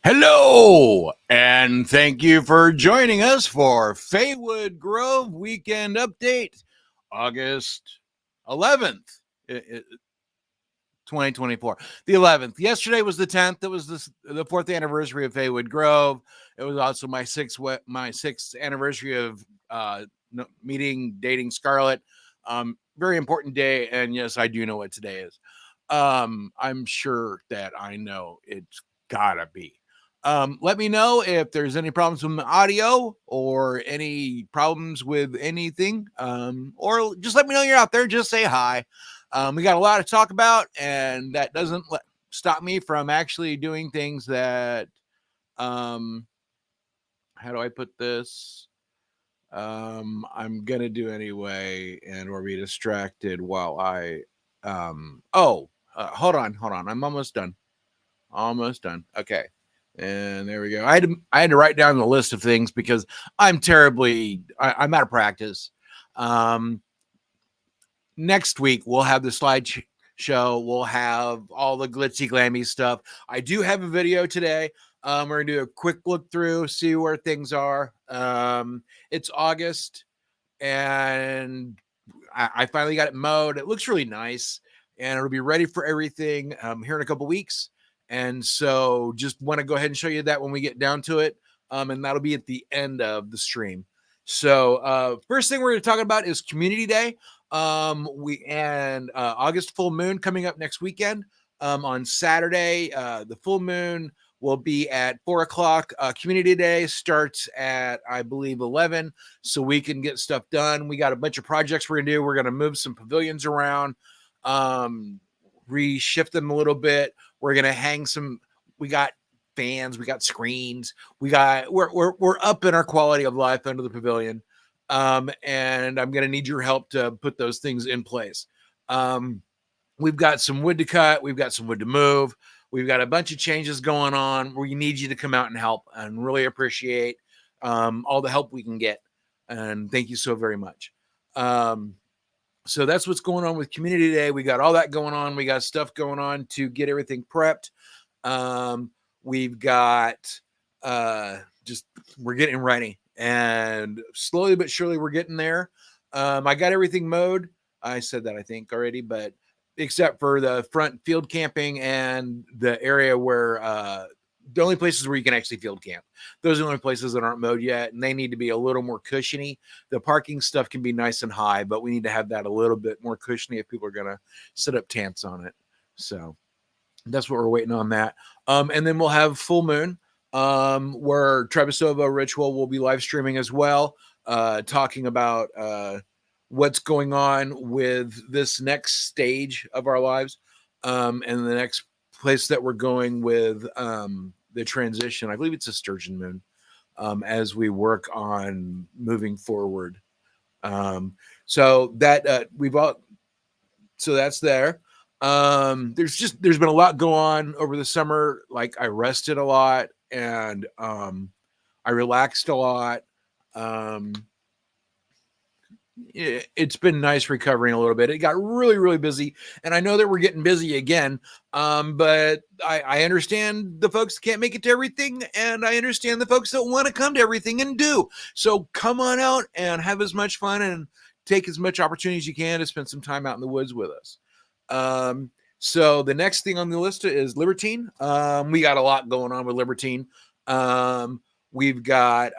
Hello, and thank you for joining us for Faewood Grove Weekend Update, August 11th, 2024. The 11th. Yesterday was the 10th. It was the 4th anniversary of Faewood Grove. It was also my sixth anniversary of dating Scarlett. Very important day, and yes, I do know what today is. I'm sure that I know it's gotta be. Let me know if there's any problems with the audio or any problems with anything. Or just let me know you're out there. Just say hi. We got a lot to talk about, and that doesn't stop me from actually doing things that, how do I put this? I'm going to do anyway, and we'll be distracted while I, hold on. I'm almost done. Okay. And there we go. I had to write down the list of things because I'm I'm out of practice. Next week we'll have the slide show. We'll have all the glitzy glammy stuff. I do have a video today. We're gonna do a quick look through, see where things are. It's August, and I finally got it mowed. It looks really nice, and it'll be ready for everything here in a couple weeks. And so just want to go ahead and show you that when we get down to it. And that'll be at the end of the stream. So first thing we're going to talk about is Community Day. August full moon coming up next weekend. On Saturday, the full moon will be at 4:00. Community Day starts at, I believe, 11, so we can get stuff done. We got a bunch of projects we're going to do. We're going to move some pavilions around, reshift them a little bit. We're going to hang we got fans, we got screens, we're up in our quality of life under the pavilion. And I'm going to need your help to put those things in place. We've got some wood to cut. We've got some wood to move. We've got a bunch of changes going on. We need you to come out and help, and really appreciate all the help we can get. And thank you so very much. So that's what's going on with Community Day. We got all that going on. We got stuff going on to get everything prepped. We've got we're getting ready, and slowly but surely we're getting there. I got everything mowed. I said that, I think, already, but except for the front field camping and the area where the only places where you can actually field camp. Those are the only places that aren't mowed yet, and they need to be a little more cushiony. The parking stuff can be nice and high, but we need to have that a little bit more cushiony if people are going to set up tents on it. So that's what we're waiting on that. And then we'll have full moon, where Trebisova Ritual will be live streaming as well, talking about what's going on with this next stage of our lives, and the next place that we're going with the transition. I believe it's a sturgeon moon, as we work on moving forward. So that's there. There's been a lot go on over the summer. Like, I rested a lot, and I relaxed a lot. It's been nice recovering a little bit. It got really, really busy, and I know that we're getting busy again. But I understand the folks that can't make it to everything, and I understand the folks that want to come to everything and do. So come on out and have as much fun and take as much opportunity as you can to spend some time out in the woods with us. So the next thing on the list is Libertine. We got a lot going on with Libertine. We've got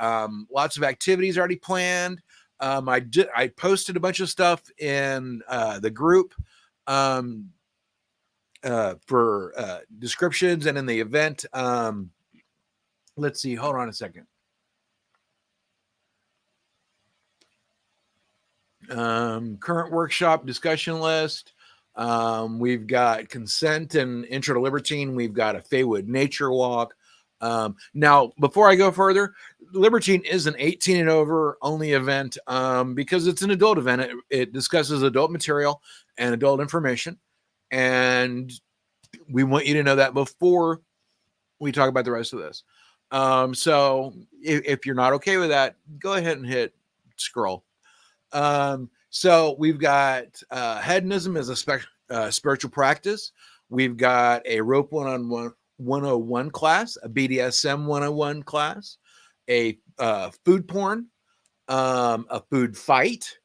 lots of activities already planned. I posted a bunch of stuff in the group for descriptions and in the event. Let's see. Hold on a second. Current workshop discussion list. We've got consent and intro to Libertine. We've got a Faewood nature walk. Now, before I go further, Libertine is an 18 and over only event, because it's an adult event. It discusses adult material and adult information, and we want you to know that before we talk about the rest of this. So if you're not okay with that, go ahead and hit scroll. So we've got hedonism as a spiritual practice. We've got a rope one-on-one 101 class, a BDSM 101 class, a food porn, a food fight.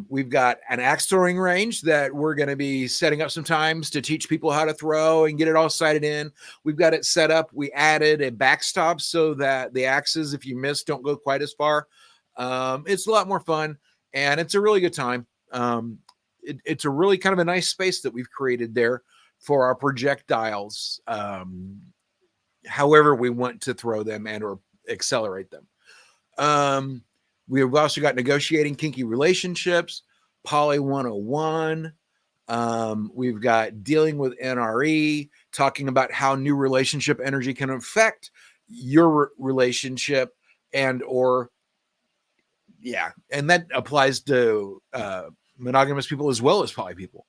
We've got an axe throwing range that we're going to be setting up sometimes to teach people how to throw and get it all sighted in. We've got it set up. We added a backstop so that the axes, if you miss, don't go quite as far. It's a lot more fun, and it's a really good time. It's a really kind of a nice space that we've created there for our projectiles, however we want to throw them and or accelerate them. We've also got negotiating kinky relationships, Poly 101. We've got dealing with NRE, talking about how new relationship energy can affect your relationship and or, yeah, and that applies to monogamous people as well as poly people.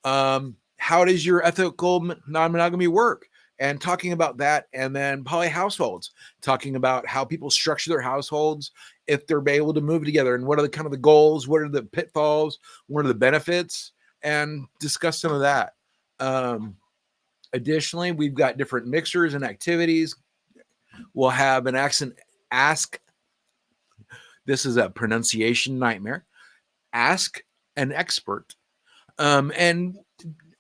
How does your ethical non-monogamy work? And talking about that, and then poly households, talking about how people structure their households, if they're able to move together, and what are the kind of the goals, what are the pitfalls, what are the benefits, and discuss some of that. Additionally, we've got different mixers and activities. We'll have an accent ask. This is a pronunciation nightmare. Ask an expert. And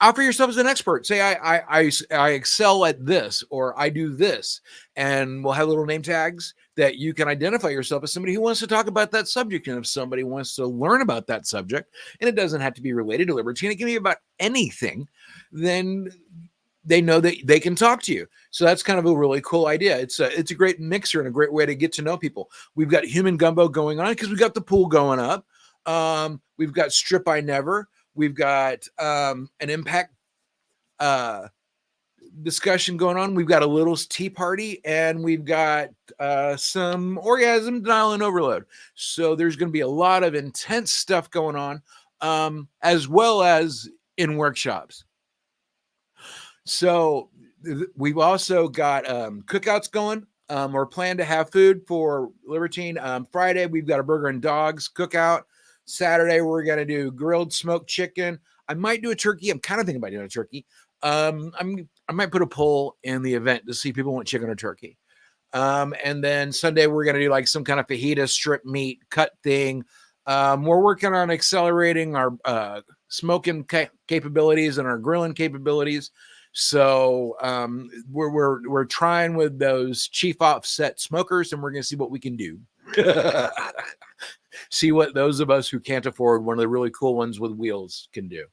offer yourself as an expert. Say, I excel at this, or I do this. And we'll have little name tags that you can identify yourself as somebody who wants to talk about that subject. And if somebody wants to learn about that subject, and it doesn't have to be related to Libertine, it can be about anything, then they know that they can talk to you. So that's kind of a really cool idea. It's a great mixer and a great way to get to know people. We've got human gumbo going on because we've got the pool going up. We've got Strip I Never. We've got an impact discussion going on. We've got a Little's tea party, and we've got some orgasm denial and overload. So there's going to be a lot of intense stuff going on, as well as in workshops. So we've also got cookouts going. We're planning to have food for Libertine. Friday, we've got a burger and dogs cookout. Saturday, we're going to do grilled smoked chicken. I might do a turkey. I'm kind of thinking about doing a turkey. I might put a poll in the event to see if people want chicken or turkey. And then Sunday, we're going to do like some kind of fajita strip meat cut thing. We're working on accelerating our smoking capabilities and our grilling capabilities. So we're trying with those chief offset smokers, and we're going to see what we can do. See what those of us who can't afford one of the really cool ones with wheels can do.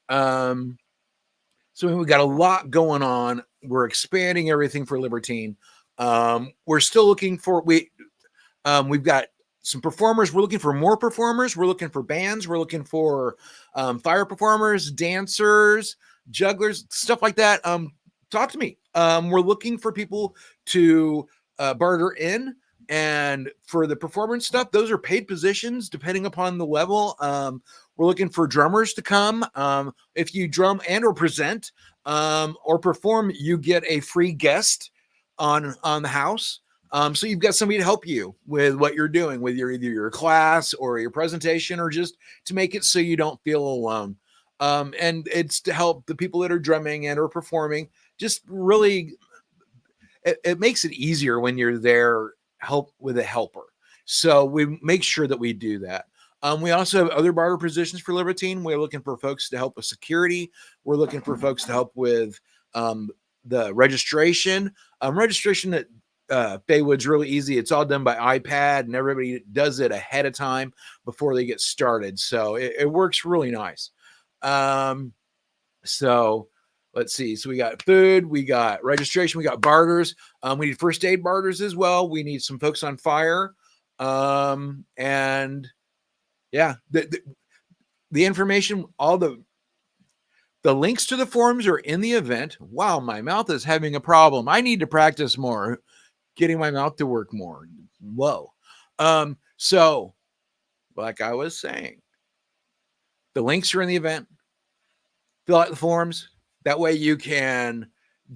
So we've got a lot going on. We're expanding everything for Libertine. We're still looking for we've got some performers. We're looking for more performers. We're looking for bands. We're looking for fire performers, dancers, jugglers, stuff like that. Talk to me. We're looking for people to barter in. And for the performance stuff, those are paid positions depending upon the level. We're looking for drummers to come. If you drum and or present or perform, you get a free guest on the house. So you've got somebody to help you with what you're doing with either your class or your presentation, or just to make it so you don't feel alone. And it's to help the people that are drumming and or performing. Just really, it makes it easier when you're there. Help with a helper. So we make sure that we do that. We also have other barter positions for Libertine. We're looking for folks to help with security. We're looking for folks to help with the registration. Registration at Faewood's really easy. It's all done by iPad, and everybody does it ahead of time before they get started. So it works really nice. So let's see. So we got food, we got registration, we got barters. We need first aid barters as well. We need some folks on fire. And yeah, the information, all the links to the forums are in the event. Wow, my mouth is having a problem. I need to practice more, getting my mouth to work more. Whoa. So like I was saying, the links are in the event. Fill out the forms. That way you can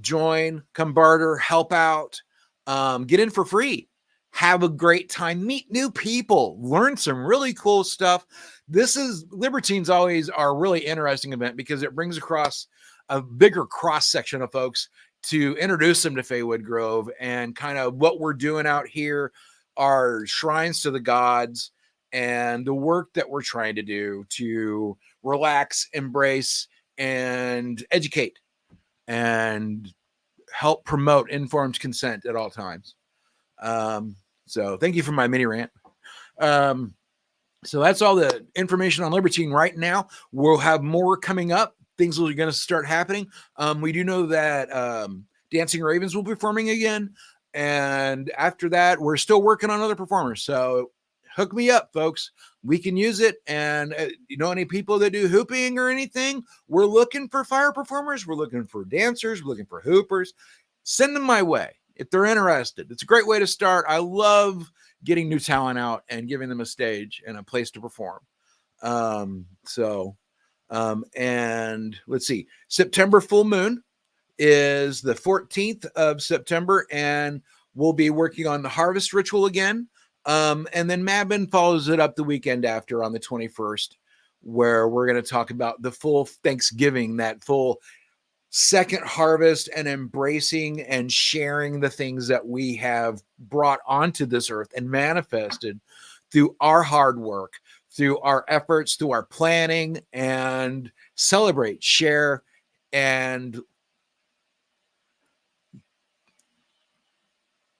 join, come barter, help out, get in for free, have a great time, meet new people, learn some really cool stuff. This is Libertine's always our really interesting event because it brings across a bigger cross section of folks to introduce them to Faewood Grove and kind of what we're doing out here, our shrines to the gods, and the work that we're trying to do to relax, embrace, and educate and help promote informed consent at all times. So thank you for my mini rant. So that's all the information on Libertine right now. We'll have more coming up. Things are going to start happening. We do know that Dancing Ravens will be performing again. And after that, we're still working on other performers. So hook me up, folks. We can use it. And you know, any people that do hooping or anything, we're looking for fire performers. We're looking for dancers. We're looking for hoopers. Send them my way if they're interested. It's a great way to start. I love getting new talent out and giving them a stage and a place to perform. And let's see, September full moon is the 14th of September, and we'll be working on the harvest ritual again. And then Mabon follows it up the weekend after on the 21st, where we're going to talk about the full Thanksgiving, that full second harvest, and embracing and sharing the things that we have brought onto this earth and manifested through our hard work, through our efforts, through our planning, and celebrate, share, and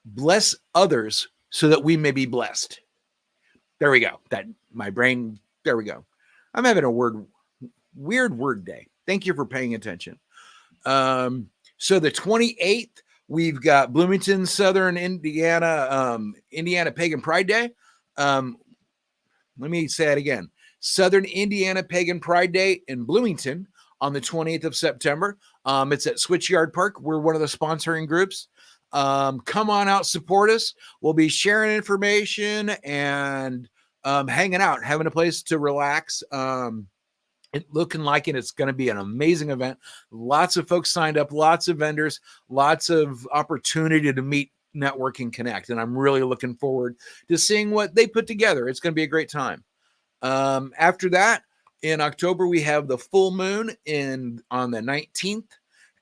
bless others so that we may be blessed. There we go. That my brain, there we go. I'm having a weird word day. Thank you for paying attention. So the 28th, we've got Bloomington, Southern Indiana, Indiana Pagan Pride Day. Let me say it again. Southern Indiana Pagan Pride Day in Bloomington on the 28th of September. It's at Switchyard Park. We're one of the sponsoring groups. Come on out, support us. We'll be sharing information and hanging out, having a place to relax. Looking like it's going to be an amazing event. Lots of folks signed up, lots of vendors, lots of opportunity to meet, network, and connect. And I'm really looking forward to seeing what they put together. It's going to be a great time. After that, in October, we have the full moon on the 19th.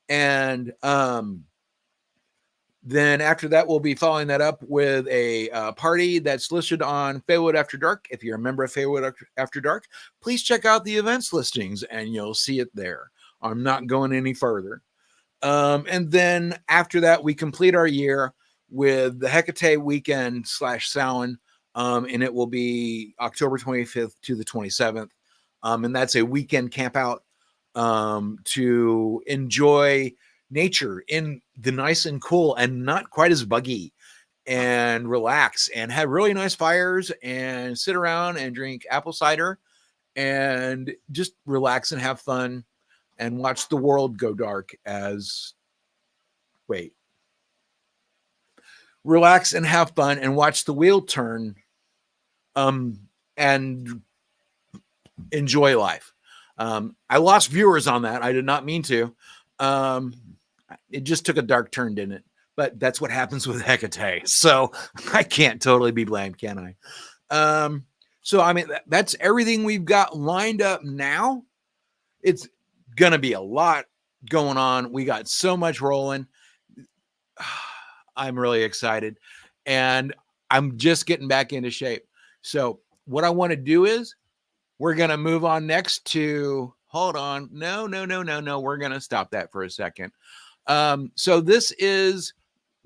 And then after that, we'll be following that up with a party that's listed on Faewood After Dark. If you're a member of Faewood After Dark, please check out the events listings and you'll see it there. I'm not going any further. And then after that, we complete our year with the Hekate weekend / Samhain, and it will be October 25th to the 27th. And that's a weekend camp out to enjoy nature in the nice and cool and not quite as buggy, and relax and have really nice fires and sit around and drink apple cider and just relax and have fun and watch the world go dark relax and have fun and watch the wheel turn and enjoy life. I lost viewers on that. I did not mean to. It just took a dark turn, didn't it? But that's what happens with Hekate. So I can't totally be blamed, can I? So, I mean, that's everything we've got lined up now. It's going to be a lot going on. We got so much rolling. I'm really excited. And I'm just getting back into shape. So what I want to do is we're going to move on next to, hold on. No. We're going to stop that for a second. So this is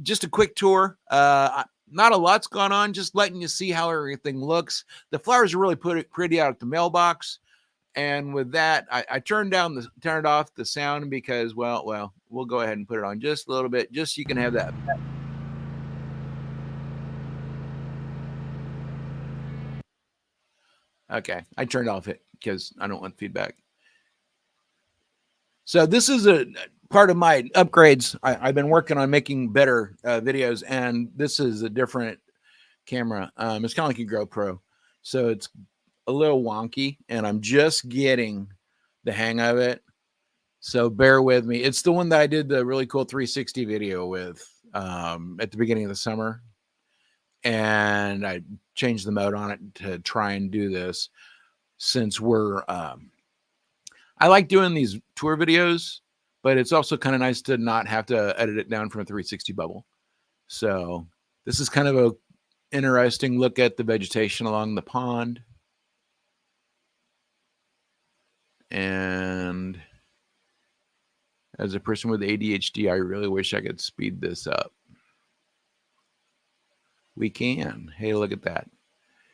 just a quick tour. Not a lot's gone on, just letting you see how everything looks. The flowers are really pretty out at the mailbox. And with that, I turned it off the sound because, well, we'll go ahead and put it on just a little bit, just so you can have that. Okay, I turned off it because I don't want feedback. So this is a part of my upgrades. I've been working on making better videos, and this is a different camera. It's kind of like a GoPro, so it's a little wonky, and I'm just getting the hang of it. So bear with me. It's the one that I did the really cool 360 video with at the beginning of the summer, and I changed the mode on it to try and do this since we're I like doing these tour videos but it's also kind of nice to not have to edit it down from a 360 bubble. So this is kind of a interesting look at the vegetation along the pond. And as a person with ADHD, I really wish I could speed this up. We can. Hey, look at that.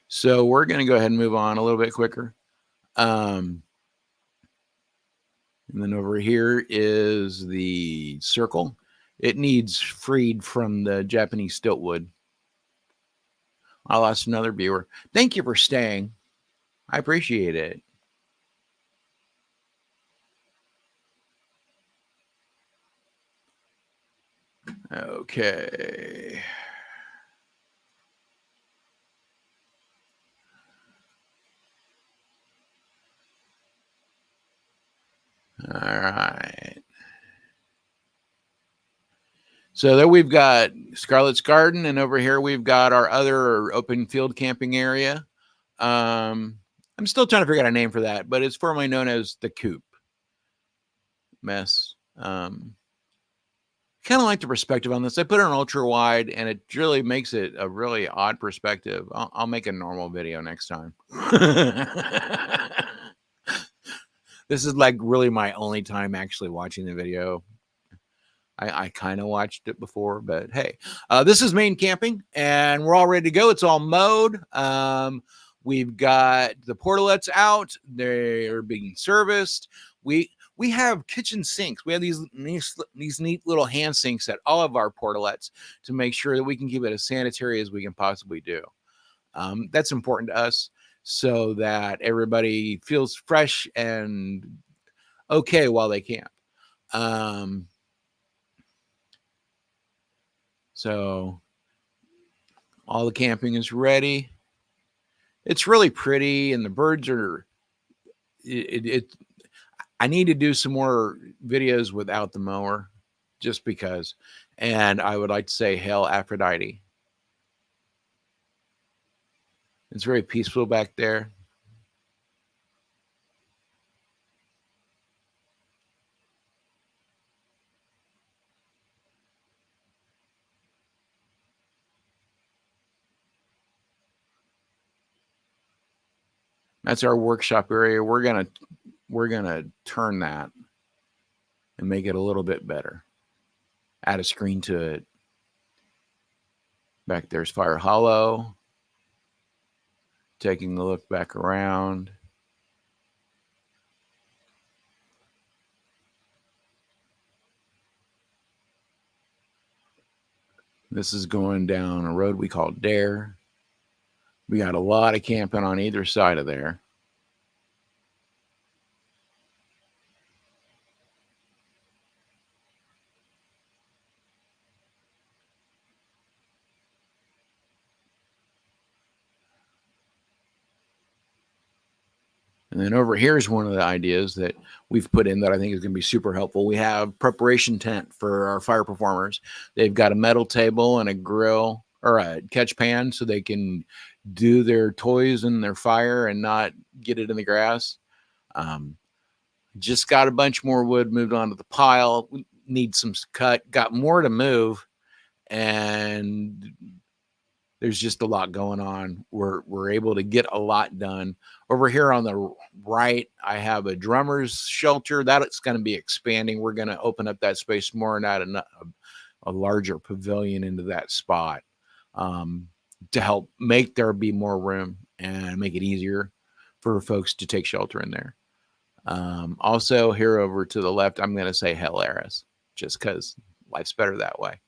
So we're going to go ahead and move on a little bit quicker. And then over here is the circle. It needs freed from the Japanese stiltwood. I lost another viewer. Thank you for staying. I appreciate it. Okay. All right. So there we've got Scarlett's Garden, and over here we've got our other open field camping area. I'm still trying to figure out a name for that, but it's formerly known as the Coop mess. Kind of like the perspective on this. I put it on ultra wide, and it really makes it a really odd perspective. I'll make a normal video next time. This is like really my only time actually watching the video. I kind of watched it before, but hey, this is main camping, and we're all ready to go. It's all mowed. We've got the portalets out. They're being serviced. We have kitchen sinks. We have these neat little hand sinks at all of our portalets to make sure that we can keep it as sanitary as we can possibly do. That's important to us so that everybody feels fresh and okay while they camp. So all the camping is ready. It's really pretty, and the birds are. I need to do some more videos without the mower, just because. And I would like to say, hail Aphrodite. It's very peaceful back there. That's our workshop area. We're gonna turn that and make it a little bit better. Add a screen to it. Back there's Fire Hollow. Taking a look back around. This is going down a road we call Dare. We got a lot of camping on either side of there. And then over here is one of the ideas that we've put in that I think is going to be super helpful. We have preparation tent for our fire performers. They've got a metal table and a grill or a catch pan so they can do their toys and their fire and not get it in the grass. Just got a bunch more wood moved onto the pile. We need some cut, got more to move, and there's just a lot going on. We're able to get a lot done. Over here on the right, I have a drummer's shelter. That's going to be expanding. We're going to open up that space more and add a larger pavilion into that spot to help make there be more room and make it easier for folks to take shelter in there. Also, here over to the left, I'm going to say Hell Eris, just because life's better that way.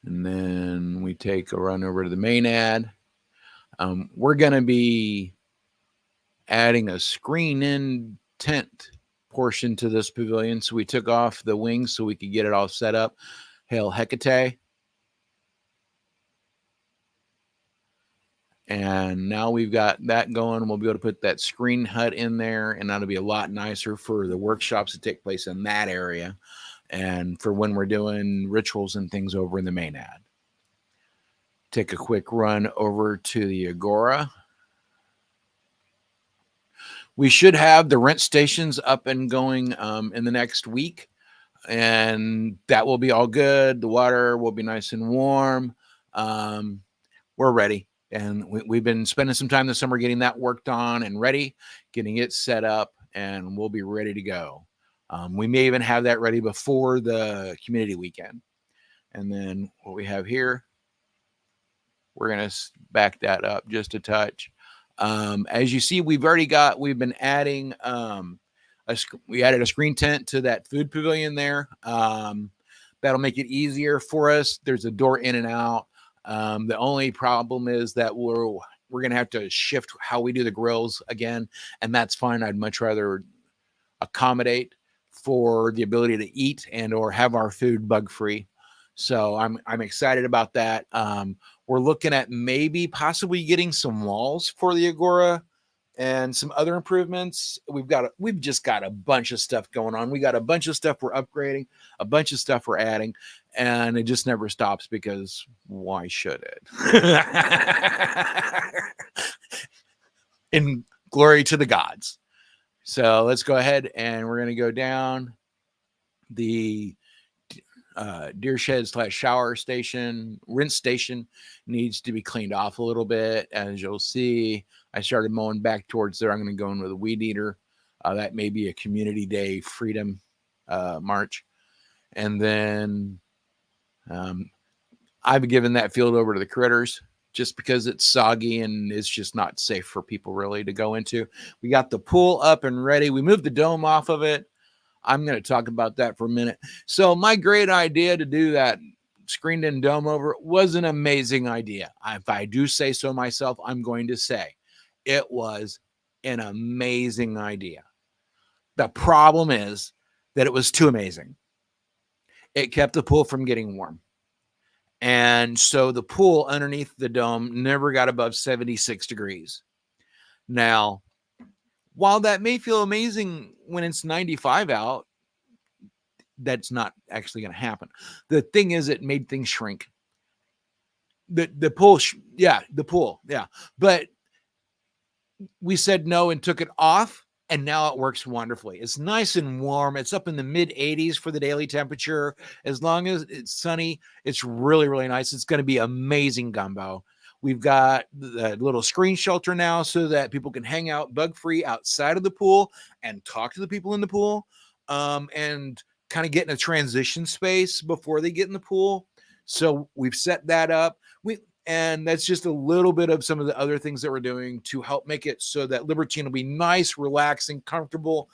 And then we take a run over to the main ad. We're going to be adding a screen-in tent portion to this pavilion. So we took off the wings so we could get it all set up. Hail Hekate. And now we've got that going. We'll be able to put that screen hut in there, and that'll be a lot nicer for the workshops that take place in that area and for when we're doing rituals and things over in the main ad. Take a quick run over to the Agora. We should have the rent stations up and going in the next week, and that will be all good. The water will be nice and warm. We're ready. And we've been spending some time this summer getting that worked on and ready, getting it set up, and we'll be ready to go. We may even have that ready before the community weekend. And then what we have here, we're going to back that up just a touch. As you see, we've been adding, we added a screen tent to that food pavilion there. That'll make it easier for us. There's a door in and out. The only problem is that we're going to have to shift how we do the grills again, and that's fine. I'd much rather accommodate for the ability to eat and or have our food bug free. So I'm excited about that. We're looking at maybe possibly getting some walls for the Agora and some other improvements. We've just got a bunch of stuff going on. We got a bunch of stuff we're upgrading, a bunch of stuff we're adding, and it just never stops because why should it? In glory to the gods. So let's go ahead and we're going to go down the deer shed / shower station. Rinse station needs to be cleaned off a little bit. As you'll see, I started mowing back towards there. I'm going to go in with a weed eater. That may be a community day freedom march. And then I've given that field over to the critters just because it's soggy and it's just not safe for people really to go into. We got the pool up and ready. We moved the dome off of it. I'm going to talk about that for a minute. So my great idea to do that screened in dome over was an amazing idea. If I do say so myself, I'm going to say it was an amazing idea. The problem is that it was too amazing. It kept the pool from getting warm. And so the pool underneath the dome never got above 76 degrees. Now, while that may feel amazing when it's 95 out, that's not actually going to happen. The thing is, it made things shrink. The pool, the pool. But we said no and took it off, and now it works wonderfully. It's nice and warm. It's up in the mid 80s for the daily temperature. As long as it's sunny, it's really, really nice. It's going to be amazing gumbo. We've got the little screen shelter now so that people can hang out bug-free outside of the pool and talk to the people in the pool, and kind of get in a transition space before they get in the pool. So we've set that up. And that's just a little bit of some of the other things that we're doing to help make it so that Libertine will be nice, relaxing, comfortable.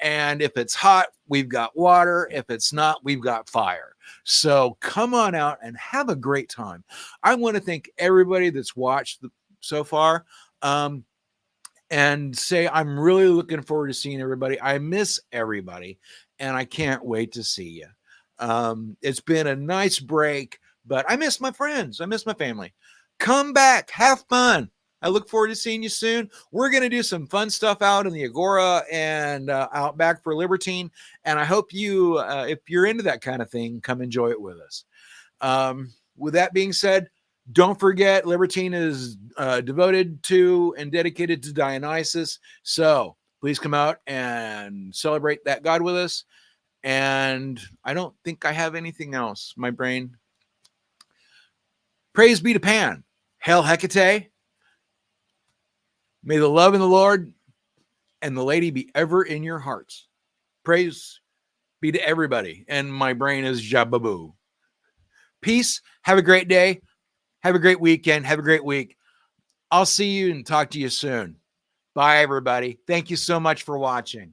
And if it's hot, we've got water. If it's not, we've got fire. So come on out and have a great time. I want to thank everybody that's watched so far, and say I'm really looking forward to seeing everybody. I miss everybody, and I can't wait to see you. It's been a nice break, but I miss my friends. I miss my family. Come back, have fun. I look forward to seeing you soon. We're going to do some fun stuff out in the Agora and out back for Libertine. And I hope you, if you're into that kind of thing, come enjoy it with us. With that being said, don't forget Libertine is devoted to and dedicated to Dionysus. So please come out and celebrate that god with us. And I don't think I have anything else. My brain. Praise be to Pan. Hail Hekate. May the love of the Lord and the lady be ever in your hearts. Praise be to everybody. And my brain is Jababoo. Peace. Have a great day. Have a great weekend. Have a great week. I'll see you and talk to you soon. Bye, everybody. Thank you so much for watching.